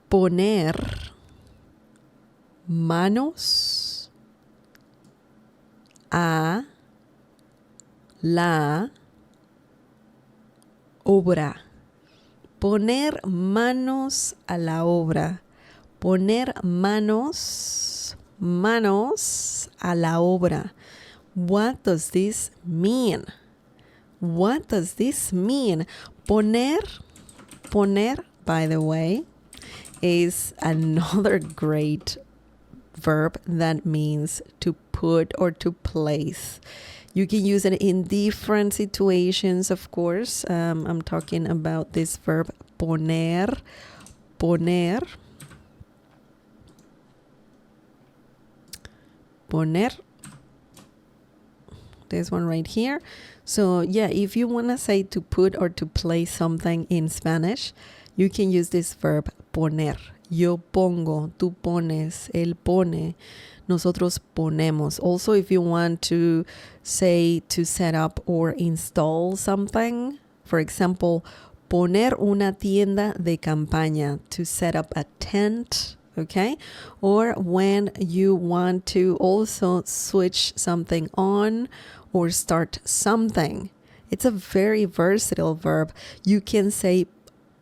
poner manos a la obra. Poner manos a la obra. Poner manos a la obra. What does this mean? What does this mean? Poner, by the way, is another great verb that means to put or to place. You can use it in different situations, of course. I'm talking about this verb poner. Poner. This one right here. So yeah, if you want to say to put or to place something in Spanish, you can use this verb poner. Yo pongo, tú pones, él pone, nosotros ponemos. Also, if you want to say to set up or install something, for example, poner una tienda de campaña, to set up a tent, okay? Or when you want to also switch something on or start something. It's a very versatile verb. You can say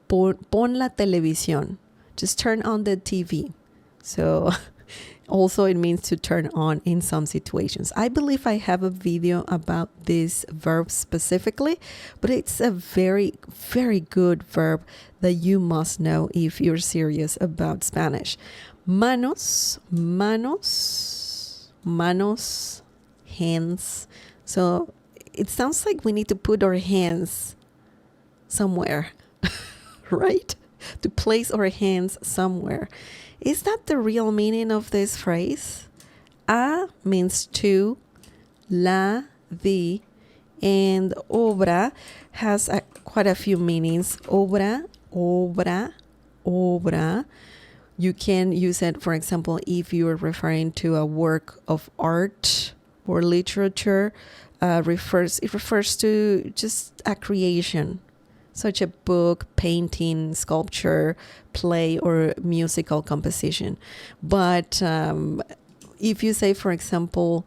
pon la televisión. Just turn on the TV. So also it means to turn on in some situations. I believe I have a video about this verb specifically, but it's a very, very good verb that you must know if you're serious about Spanish. Manos, hands. So it sounds like we need to put our hands somewhere, right? To place our hands somewhere. Is that the real meaning of this phrase? A means to, la, the, and obra has quite a few meanings. Obra. You can use it, for example, if you're referring to a work of art or literature. It refers to just a creation, such a book, painting, sculpture, play, or musical composition. But if you say, for example,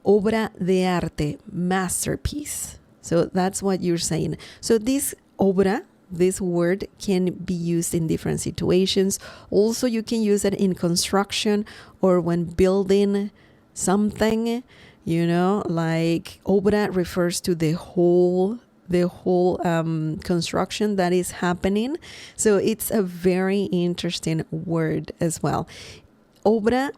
obra de arte, masterpiece. So that's what you're saying. So this obra, this word can be used in different situations. Also, you can use it in construction or when building something, like obra refers to the whole construction that is happening. So it's a very interesting word as well. Obra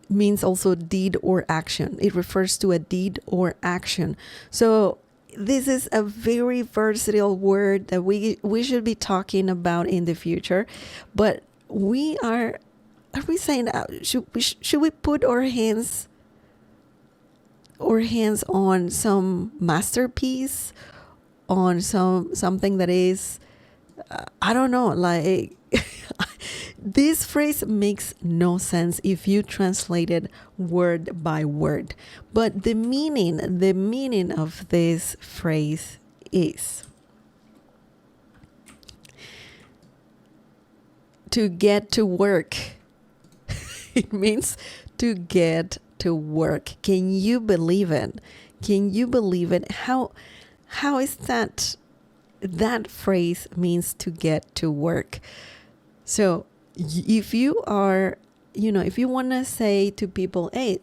means also deed or action. It refers to a deed or action. So this is a very versatile word that we should be talking about in the future. But are we saying should we put our hands on some masterpiece, on something that is I don't know, like this phrase makes no sense if you translate it word by word. But the meaning of this phrase is to get to work. It means to get to work. Can you believe it? How is that phrase means to get to work? So if you are, if you want to say to people, hey,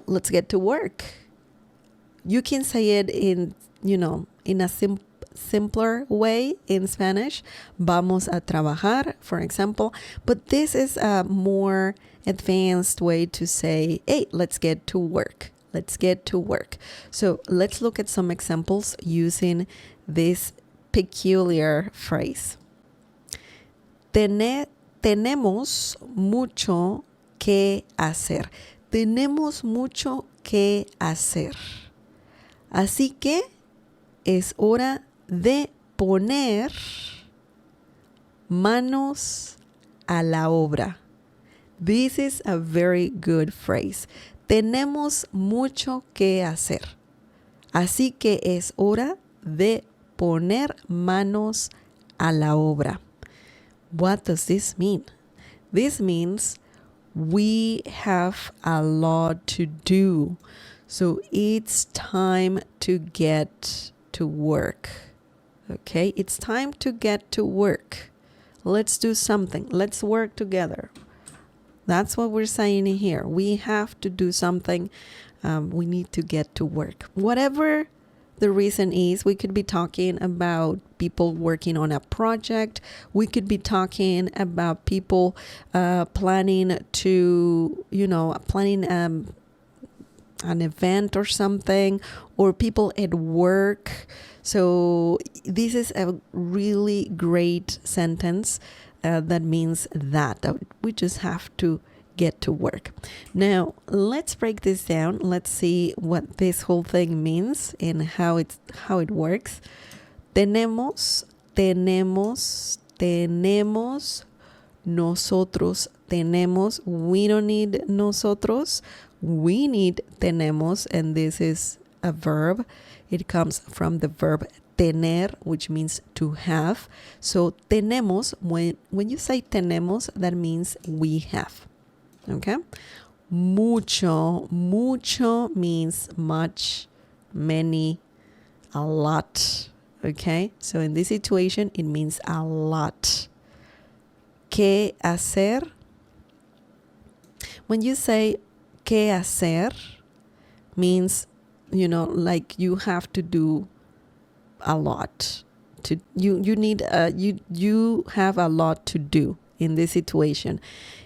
let's get to work, you can say it in a simpler way in Spanish. Vamos a trabajar, for example. But this is a more advanced way to say, hey, let's get to work. So let's look at some examples using this peculiar phrase. Tenemos mucho que hacer. Tenemos mucho que hacer. Así que es hora de poner manos a la obra. This is a very good phrase. Tenemos mucho que hacer. Así que es hora de poner manos a la obra. What does this mean? This means we have a lot to do. So it's time to get to work. Okay, it's time to get to work. Let's do something. Let's work together. That's what we're saying here. We have to do something. We need to get to work. Whatever the reason is, we could be talking about people working on a project. We could be talking about people planning to, planning an event or something, or people at work. So this is a really great sentence that means that we just have to get to work. Now, let's break this down. Let's see what this whole thing means and how it works. Tenemos, nosotros tenemos. We don't need nosotros. We need tenemos, and this is a verb. It comes from the verb tener, which means to have. So tenemos, when you say tenemos, that means we have. Okay? Mucho means much, many, a lot. Okay? So in this situation, it means a lot. ¿Qué hacer? When you say ¿qué hacer? Means, like you have to do a lot. You have a lot to do in this situation.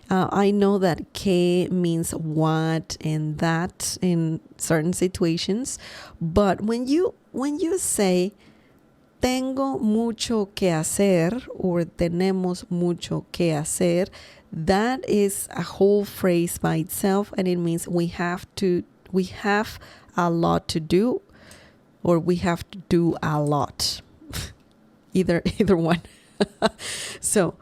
I know that que means what and that in certain situations, but when you say tengo mucho que hacer or tenemos mucho que hacer, that is a whole phrase by itself, and it means we have a lot to do, or we have to do a lot. either one. So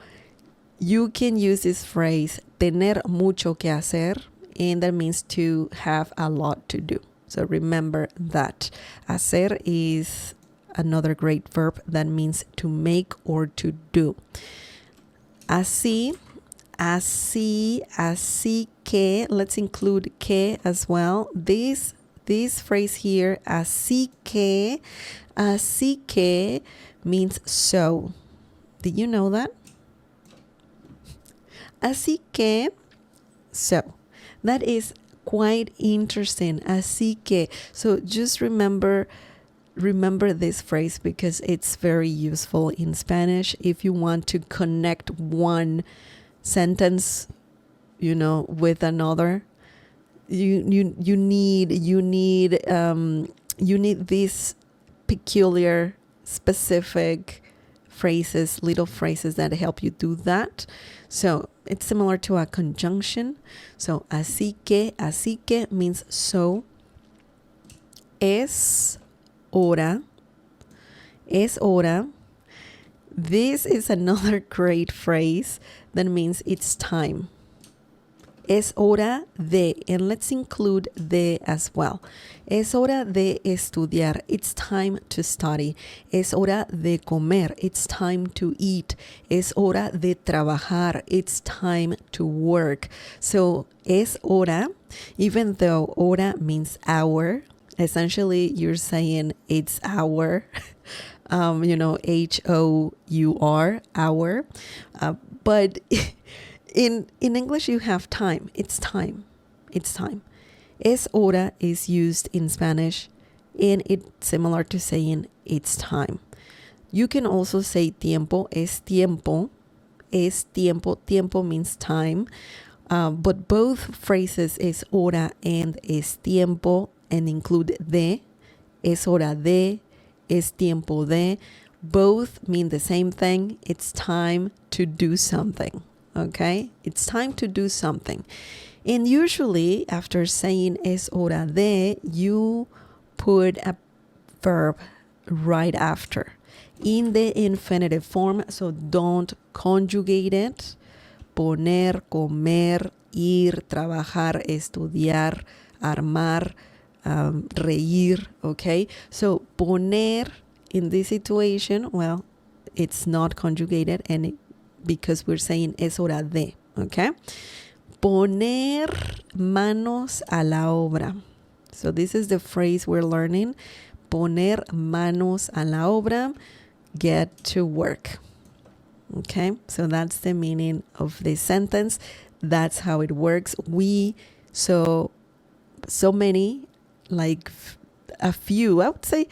you can use this phrase tener mucho que hacer, and that means to have a lot to do. So remember that. Hacer is another great verb that means to make or to do. Así que, let's include que as well. This phrase here, así que means so. Did you know that? Así que, so. That is quite interesting. Así que. So just remember this phrase because it's very useful in Spanish if you want to connect one sentence, with another. You need these peculiar, specific phrases, little phrases that help you do that. So it's similar to a conjunction. So así que means so. Es hora. This is another great phrase that means it's time. Es hora de, and let's include de as well. Es hora de estudiar. It's time to study. Es hora de comer. It's time to eat. Es hora de trabajar. It's time to work. So es hora, even though hora means hour, essentially you're saying it's hour. H-O-U-R, hour. But in English, you have time. It's time. Es hora is used in Spanish, and it's similar to saying it's time. You can also say tiempo. Es tiempo. Tiempo means time. But both phrases, es hora and es tiempo, and include de. Es hora de. Es tiempo de. Both mean the same thing. It's time to do something. Okay? It's time to do something. And usually, after saying es hora de, you put a verb right after in the infinitive form. So don't conjugate it. Poner, comer, ir, trabajar, estudiar, armar, reír, okay? So poner in this situation, well, it's not conjugated and because we're saying es hora de, okay? Poner manos a la obra. So this is the phrase we're learning. Poner manos a la obra, get to work. Okay, so that's the meaning of this sentence. That's how it works. So many, like a few, I would say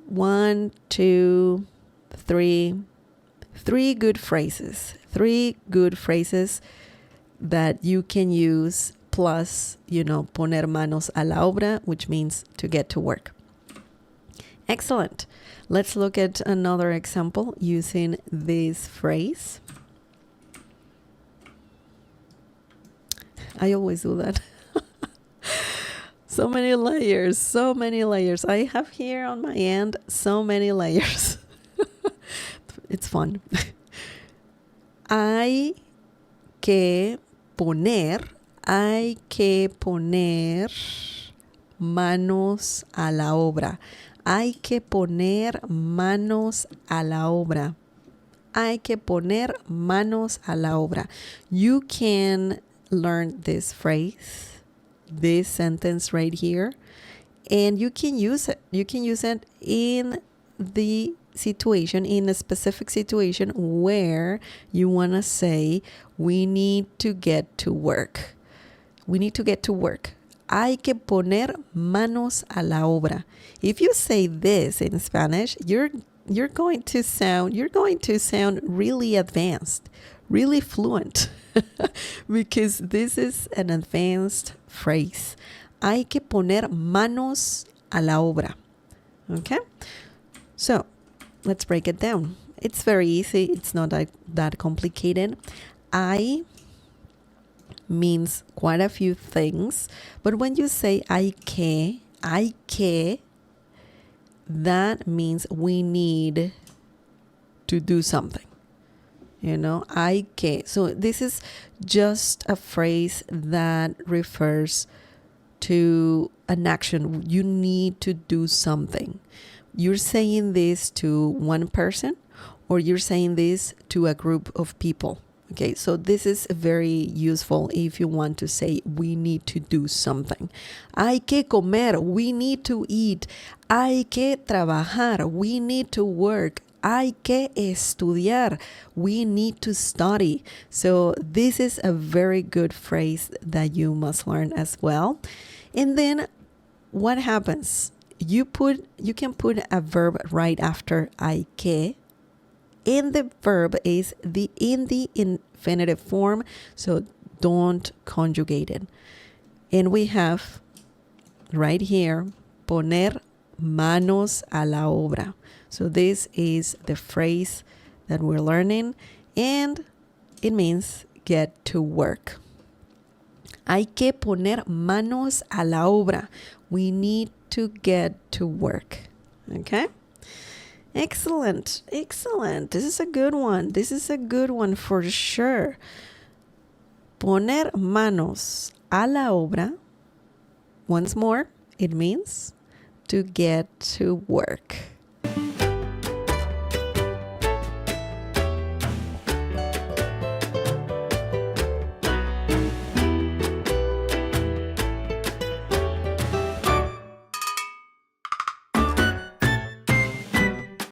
1, 2, 3 good phrases. 3 good phrases that you can use, plus, poner manos a la obra, which means to get to work. Excellent. Let's look at another example using this phrase. I always do that. So many layers. I have here on my end so many layers. It's fun. Hay que poner manos a la obra. Hay que poner manos a la obra. Hay que poner manos a la obra. You can learn this phrase, this sentence right here, and you can use it. You can use it in the situation, in a specific situation where you want to say, we need to get to work. We need to get to work. Hay que poner manos a la obra. If you say this in Spanish, you're going to sound really advanced, really fluent, because this is an advanced phrase. Hay que poner manos a la obra. Okay? So, let's break it down. It's very easy. It's not that complicated. I means quite a few things, but when you say hay que, that means we need to do something. Hay que. So this is just a phrase that refers to an action. You need to do something. You're saying this to one person, or you're saying this to a group of people. Okay, so this is very useful if you want to say we need to do something. Hay que comer, we need to eat. Hay que trabajar, we need to work. Hay que estudiar, we need to study. So this is a very good phrase that you must learn as well. And then what happens? You can put a verb right after hay que. And the verb is in the infinitive form, so don't conjugate it. And we have right here, poner manos a la obra. So this is the phrase that we're learning, and it means get to work. Hay que poner manos a la obra. We need to get to work. Okay? Excellent. This is a good one for sure. Poner manos a la obra. Once more, it means to get to work.